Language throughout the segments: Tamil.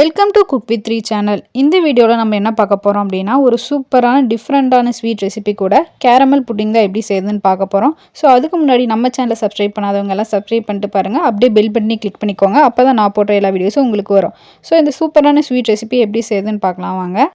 Welcome to cook with 3 channel. இந்த வீடியோவில் நம்ம என்ன பார்க்க போகிறோம் அப்படின்னா, ஒரு சூப்பரான டிஃப்ரெண்ட்டான ஸ்வீட் ரெசிபி கூட கேரமல் புட்டிங் தான் எப்படி செய்யுதுன்னு பார்க்க போகிறோம். ஸோ அதுக்கு முன்னாடி நம்ம சேனலை சப்ஸ்கிரைப் பண்ணாதவங்க எல்லாம் சப்ஸ்கிரைப் பண்ணிட்டு பாருங்கள். அப்படியே பெல் பண்ணி கிளிக் பண்ணிக்கோங்க. அப்போ தான் நான் போடுற எல்லா வீடியோஸும் உங்களுக்கு வரும். ஸோ இந்த சூப்பரான ஸ்வீட் ரெசிபி எப்படி செய்யுதுன்னு பார்க்கலாம் வாங்க.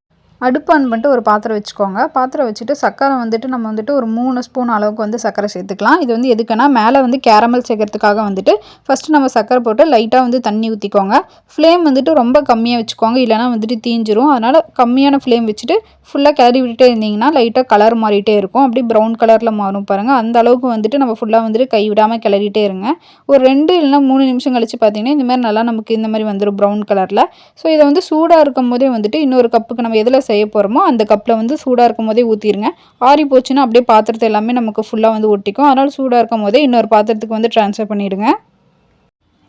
அடுப்பு ஆன் பண்ணிட்டு ஒரு பாத்திரம் வச்சுக்கோங்க. பாத்திரம் வச்சுட்டு சர்க்கரை வந்துட்டு நம்ம வந்துட்டு ஒரு 3 ஸ்பூன் அளவுக்கு வந்து சர்க்கரை சேர்த்துக்கலாம். இது வந்து எதுக்குன்னா மேலே வந்து கேரமல் சேர்க்கறதுக்காக வந்துட்டு ஃபஸ்ட்டு நம்ம சர்க்கரை போட்டு லைட்டாக வந்து தண்ணி ஊற்றிக்கோங்க. ஃப்ளேம் வந்துட்டு ரொம்ப கம்மியாக வச்சுக்கோங்க, இல்லைனா வந்துட்டு தீஞ்சிரும். அதனால் கம்மியான ஃப்ளேம் வச்சுட்டு ஃபுல்லாக கிளறி விட்டுட்டே இருந்தீங்கன்னா லைட்டாக கலர் மாறிட்டே இருக்கும். அப்படியே ப்ரௌன் கலரில் மாறும் பாருங்கள். அந்த அளவுக்கு வந்துட்டு நம்ம ஃபுல்லாக வந்துட்டு கை விடாமல் கிளறிட்டே இருங்க. ஒரு 2 இல்லைனா 3 நிமிஷம் கழிச்சு பார்த்தீங்கன்னா இந்த மாதிரி நல்லா நமக்கு இந்த மாதிரி வந்துடும் ப்ரௌன் கலரில். ஸோ இதை வந்து சூடாக இருக்கும் போதே வந்துட்டு இன்னொரு கப்புக்கு நம்ம எதில் செய்ய போகிறோமோ அந்த கப்பில் வந்து சூடாக இருக்கும் போதே ஊற்றிடுங்க. ஆறி போச்சுன்னா அப்படியே பாத்திரத்தை எல்லாமே நமக்கு ஃபுல்லாக வந்து ஒட்டிக்கும். அதனால் சூடாக இருக்கும் போதே இன்னொரு பாத்திரத்துக்கு வந்து ட்ரான்ஸ்ஃபர் பண்ணிவிடுங்க.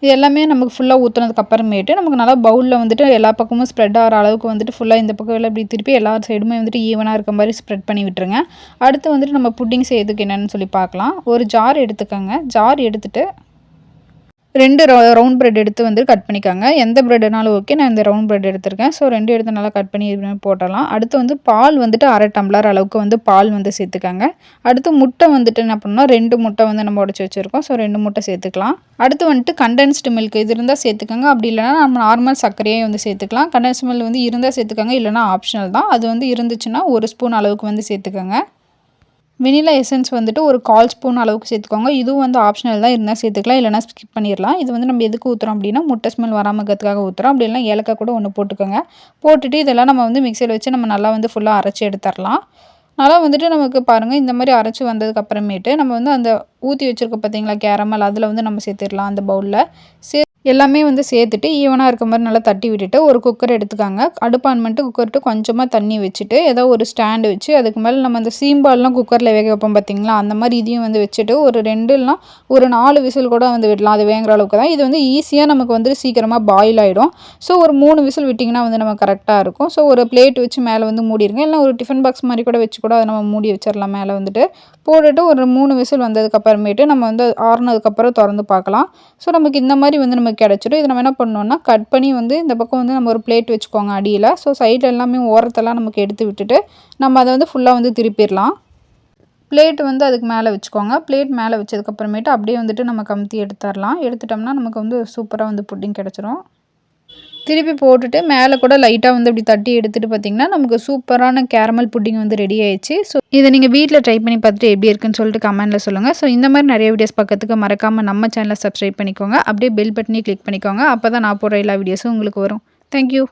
இது எல்லாமே நமக்கு ஃபுல்லாக ஊற்றுனதுக்கு அப்புறமேட்டு நமக்கு நல்லா பவுலில் வந்துட்டு எல்லா பக்கமும் ஸ்ப்ரெட் ஆகிற அளவுக்கு வந்துட்டு ஃபுல்லாக இந்த பக்கம் எல்லாம் இப்படி திருப்பி எல்லா சைடுமே வந்துட்டு ஈவனாக இருக்க மாதிரி ஸ்ப்ரெட் பண்ணி விட்டுருங்க. அடுத்து வந்துட்டு நம்ம புட்டிங் செய்யறதுக்கு என்னென்னு சொல்லி பார்க்கலாம். ஒரு ஜார் எடுத்துக்கோங்க. ஜார் எடுத்துகிட்டு 2 ரவுண்ட் பிரெட் எடுத்து வந்து கட் பண்ணிக்கோங்க. எந்த பிரெட்னாலும் ஓகே. நான் இந்த ரவுண்ட் பிரெட் எடுத்திருக்கேன். ஸோ 2 எடுத்து நல்லா கட் பண்ணி இது போட்டலாம். அடுத்து வந்து பால் வந்துட்டு 1/2 டம்ளர் அளவுக்கு வந்து பால் வந்து சேர்த்துக்கோங்க. அடுத்து முட்டை வந்துட்டு என்ன பண்ணணும், 2 முட்டை வந்து நம்ம உடச்சி வச்சுருக்கோம். ஸோ 2 முட்டை சேர்த்துக்கலாம். அடுத்து வந்துட்டு கண்டென்ஸ்டு மில்க் இது இருந்தால் சேர்த்துக்கோங்க. அப்படி இல்லைனா நம்ம நார்மல் சர்க்கரையே வந்து சேர்த்துக்கலாம். கண்டென்ஸ்டு மில்க் வந்து இருந்தால் சேர்த்துக்கோங்க, இல்லைனா ஆப்ஷனல் தான். அது வந்து இருந்துச்சுன்னா 1 ஸ்பூன் அளவுக்கு வந்து சேர்த்துக்கோங்க. வெனிலா எசன்ஸ் வந்துட்டு ஒரு 1/4 ஸ்பூன் அளவுக்கு சேர்த்துக்கோங்க. இதுவும் வந்து ஆப்ஷனல் தான், இருந்தால் சேர்த்துக்கலாம், இல்லைனா ஸ்கிப் பண்ணிடலாம். இது வந்து நம்ம எதுக்கு ஊற்றுறோம் அப்படின்னா முட்டை ஸ்மெல் வராமல் இருக்கிறதுக்காக ஊற்றுறோம். அப்படி இல்லைனா ஏலக்காய் கூட ஒன்று போட்டுக்கோங்க. போட்டுட்டு இதெல்லாம் நம்ம வந்து மிக்சியில் வச்சு நம்ம நல்லா வந்து ஃபுல்லாக அரைச்சி எடுத்துடலாம். நல்லா வந்துட்டு நமக்கு பாருங்கள் இந்த மாதிரி அரைச்சி வந்ததுக்கு அப்புறமேட்டு நம்ம வந்து அந்த ஊற்றி வச்சுருக்க பார்த்தீங்களா கேரமல், அதில் வந்து நம்ம சேர்த்துடலாம். அந்த பவுலில் எல்லாமே வந்து சேர்த்துட்டு ஈவனாக இருக்க மாதிரி நல்லா தட்டி விட்டுட்டு ஒரு குக்கர் எடுத்துக்காங்க. அடுப்பு ஆன் பண்ணிட்டு குக்கர்ட்டு கொஞ்சமாக தண்ணி வச்சுட்டு ஏதோ ஒரு ஸ்டாண்டு வச்சு அதுக்கு மேலே நம்ம அந்த சீம்பால்லாம் குக்கரில் வேக வைப்போம் பார்த்தீங்களா, அந்த மாதிரி இதையும் வந்து வச்சுட்டு ஒரு 2 இல்லைனா ஒரு 4 விசில் கூட வந்து விடலாம். அது வேங்குற அளவுக்கு தான். இது வந்து ஈஸியாக நமக்கு வந்து சீக்கிரமாக பாயில் ஆகிடும். ஸோ ஒரு 3 விசில் விட்டிங்கன்னா வந்து நம்ம கரெக்டாக இருக்கும். ஸோ ஒரு பிளேட் வச்சு மேலே வந்து மூடிடுங்க. இல்லை ஒரு டிஃபன் பாக்ஸ் மாதிரி கூட வச்சு கூட அதை நம்ம மூடி வச்சிடலாம். மேலே வந்துட்டு போட்டுட்டு ஒரு 3 விசில் வந்ததுக்கப்புறமேட்டு நம்ம வந்து ஆறுனதுக்கப்புறம் திறந்து பார்க்கலாம். ஸோ நமக்கு இந்த மாதிரி வந்து நமக்கு கிடச்சிடும். இதை நம்ம என்ன பண்ணோம்னா கட் பண்ணி வந்து இந்த பக்கம் வந்து நம்ம ஒரு பிளேட் வச்சுக்கோங்க அடியில். ஸோ சைடில் எல்லாமே ஓரத்தெல்லாம் நமக்கு எடுத்து விட்டுட்டு நம்ம அதை வந்து ஃபுல்லாக வந்து திருப்பிடலாம். பிளேட் வந்து அதுக்கு மேலே வச்சுக்கோங்க. பிளேட் மேலே வச்சதுக்கப்புறமேட்டு அப்படியே வந்துட்டு நம்ம கமுத்தி எடுத்துடலாம். எடுத்துட்டோம்னா நமக்கு வந்து சூப்பராக வந்து புட்டிங் கிடச்சிரும். திருப்பி போட்டுட்டு மேலே கூட லைட்டாக வந்து அப்படி தட்டி எடுத்துகிட்டு பார்த்திங்கன்னா நமக்கு சூப்பரான கேரமல் புட்டிங் வந்து ரெடி ஆயிடுச்சு. ஸோ இதை நீங்கள் வீட்டில் ட்ரை பண்ணி பார்த்துட்டு எப்படி இருக்குன்னு சொல்லிட்டு கமெண்ட்டில் சொல்லுங்கள். ஸோ இந்த மாதிரி நிறைய வீடியோஸ் பார்க்கறதுக்கு மறக்காமல் நம்ம சேனலை சப்ஸ்கிரைப் பண்ணிக்கோங்க. அப்படியே பெல் பட்டனையும் கிளிக் பண்ணிக்கோங்க. அப்போ தான் நான் போடுற எல்லா வீடியோஸும் உங்களுக்கு வரும். தேங்க்யூ.